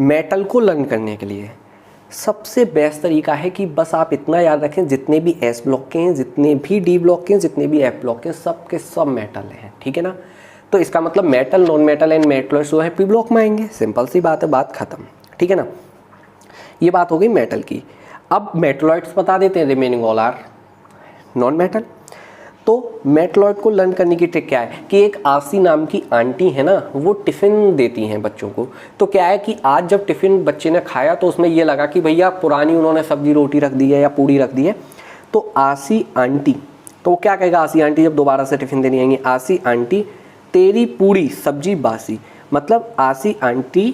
Metal को learn करने के लिए सबसे बेस्ट तरीका है कि बस आप इतना याद रखें, जितने भी एस ब्लॉक के हैं, जितने भी डी ब्लॉक के हैं, जितने भी एफ ब्लॉक के हैं, सब के सब मेटल हैं, ठीक है ना। तो इसका मतलब metal, non metal and metalloids जो है पी ब्लॉक में आएंगे। सिंपल सी बात है, बात खत्म, ठीक है ना। ये बात हो गई मेटल की। अब मेटलॉइड्स बता देते हैं, remaining all are non metal. तो मेटलॉइड को लर्न करने की ट्रिक क्या है कि एक आसी नाम की आंटी है ना, वो टिफ़िन देती हैं बच्चों को। तो क्या है कि आज जब टिफ़िन बच्चे ने खाया तो उसमें ये लगा कि भैया पुरानी उन्होंने सब्जी रोटी रख दी है या पूड़ी रख दी है। तो आसी आंटी, तो क्या कहेगा आसी आंटी जब दोबारा से टिफ़िन देनी आएंगी, आसी आंटी तेरी पूड़ी सब्जी बासी। मतलब आसी आंटी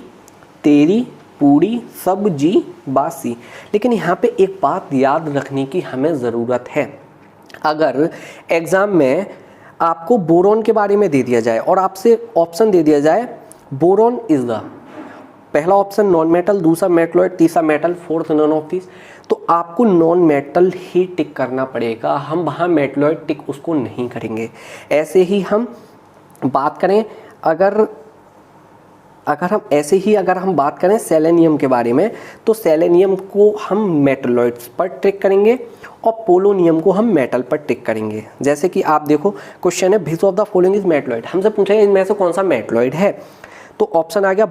तेरी पूड़ी सब्जी बासी। लेकिन यहाँ पे एक बात याद रखने की हमें ज़रूरत है। अगर एग्ज़ाम में आपको बोरॉन के बारे में दे दिया जाए और आपसे ऑप्शन दे दिया जाए बोरॉन इज द, पहला ऑप्शन नॉन मेटल, दूसरा मेटलॉइड, तीसरा metal, fourth none of this, तो आपको नॉन मेटल ही टिक करना पड़ेगा। हम वहाँ मेटलॉइड टिक उसको नहीं करेंगे। ऐसे ही हम बात करें, अगर हम बात करें सेलेनियम के बारे में, तो सेलेनियम को हम मेटलॉइड्स पर टिक करेंगे और पोलोनियम को हम मेटल पर टिक करेंगे। जैसे कि आप देखो क्वेश्चन है which of the following is metalloid, हमसे पूछा है इनमें से कौन सा मेटलॉइड है। तो ऑप्शन आ गया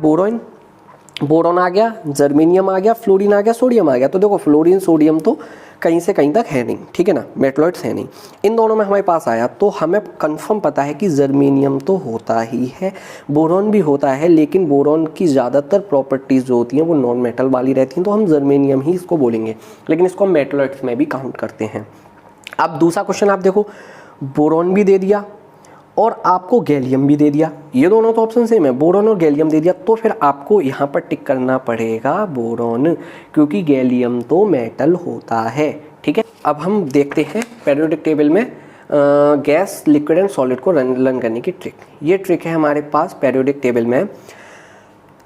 बोरॉन आ गया, जर्मेनियम आ गया, फ्लोरीन आ गया, सोडियम आ गया। तो देखो फ्लोरीन सोडियम तो कहीं से कहीं तक है नहीं, ठीक है ना, मेटलॉइड्स है नहीं। इन दोनों में हमारे पास आया तो हमें कंफर्म पता है कि जर्मेनियम तो होता ही है, बोरॉन भी होता है, लेकिन बोरॉन की ज़्यादातर प्रॉपर्टीज़ जो होती हैं वो नॉन मेटल वाली रहती हैं, तो हम जर्मेनियम ही इसको बोलेंगे, लेकिन इसको हम मेटलॉइड्स में भी काउंट करते हैं। अब दूसरा क्वेश्चन आप देखो, बोरॉन भी दे दिया और आपको गैलियम भी दे दिया, ये दोनों तो ऑप्शन सेम है, बोरॉन और गैलियम दे दिया, तो फिर आपको यहाँ पर टिक करना पड़ेगा बोरॉन, क्योंकि गैलियम तो मेटल होता है, ठीक है। अब हम देखते हैं पेरियोडिक टेबल में गैस, लिक्विड एंड सॉलिड को लर्न करने की ट्रिक। ये ट्रिक है हमारे पास पेरियोडिक टेबल में,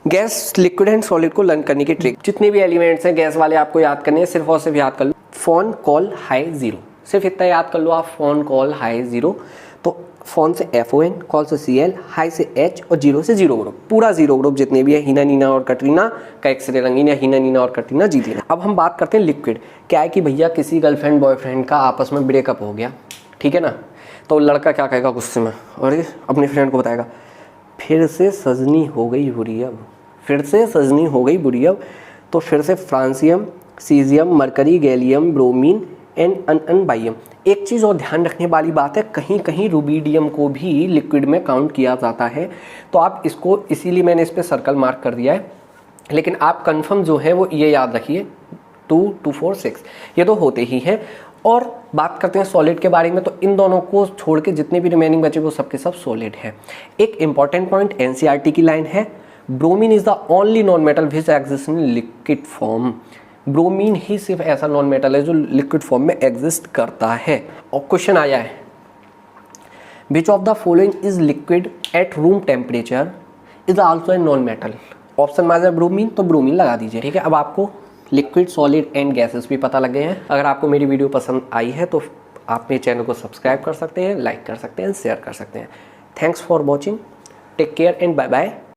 गैस, लिक्विड एंड सॉलिड को लर्न करने की ट्रिक। जितने भी एलिमेंट्स हैं गैस वाले आपको याद करने हैं, सिर्फ और सिर्फ याद कर लो फोन कॉल हाई जीरो, सिर्फ इतना याद कर लो आप, फोन कॉल हाई जीरो। तो फोन से FON, कॉल से CL, हाई से H और जीरो से जीरो ग्रुप, पूरा जीरो ग्रुप जितने भी है, हीना नीना और कटरीना का एक्सरे रंगीन या हीना नीना और कटरीना जीती है। अब हम बात करते हैं लिक्विड। क्या है कि भैया किसी गर्लफ्रेंड बॉयफ्रेंड का आपस में ब्रेकअप हो गया, ठीक है ना, तो लड़का क्या कहेगा गुस्से में, और अपनी फ्रेंड को बताएगा फिर से सजनी हो गई बुरी अब, फिर से सजनी हो गई बुरी अब। तो फिर से francium, caesium, mercury, gallium, bromine and barium. एक चीज़ और ध्यान रखने वाली बात है, कहीं कहीं रुबीडियम को भी लिक्विड में काउंट किया जाता है, तो आप इसको, इसीलिए मैंने इस पर सर्कल मार्क कर दिया है। लेकिन आप कंफर्म जो है वो ये याद रखिए 2, 2, 4, 6 ये तो होते ही हैं। और बात करते हैं सॉलिड के बारे में, तो इन दोनों को छोड़ के जितने भी रिमेनिंग बचे वो सबके सब सॉलिड है। एक इंपॉर्टेंट पॉइंट NCERT की लाइन है, bromine is the only non metal which exist in liquid form. Bromine ही सिर्फ ऐसा नॉन मेटल है जो लिक्विड फॉर्म में एग्जिस्ट करता है। और क्वेश्चन आया है which of the following is liquid at room temperature is also a non metal. Option में आ जाए ब्रोमीन, तो ब्रोमीन लगा दीजिए, ठीक है। अब आपको लिक्विड, सॉलिड एंड गैसेस भी पता लग गए हैं। अगर आपको मेरी वीडियो पसंद आई है तो आप मेरे चैनल को सब्सक्राइब कर सकते हैं, लाइक कर सकते हैं, शेयर कर सकते हैं। Thanks for watching, take care and bye bye.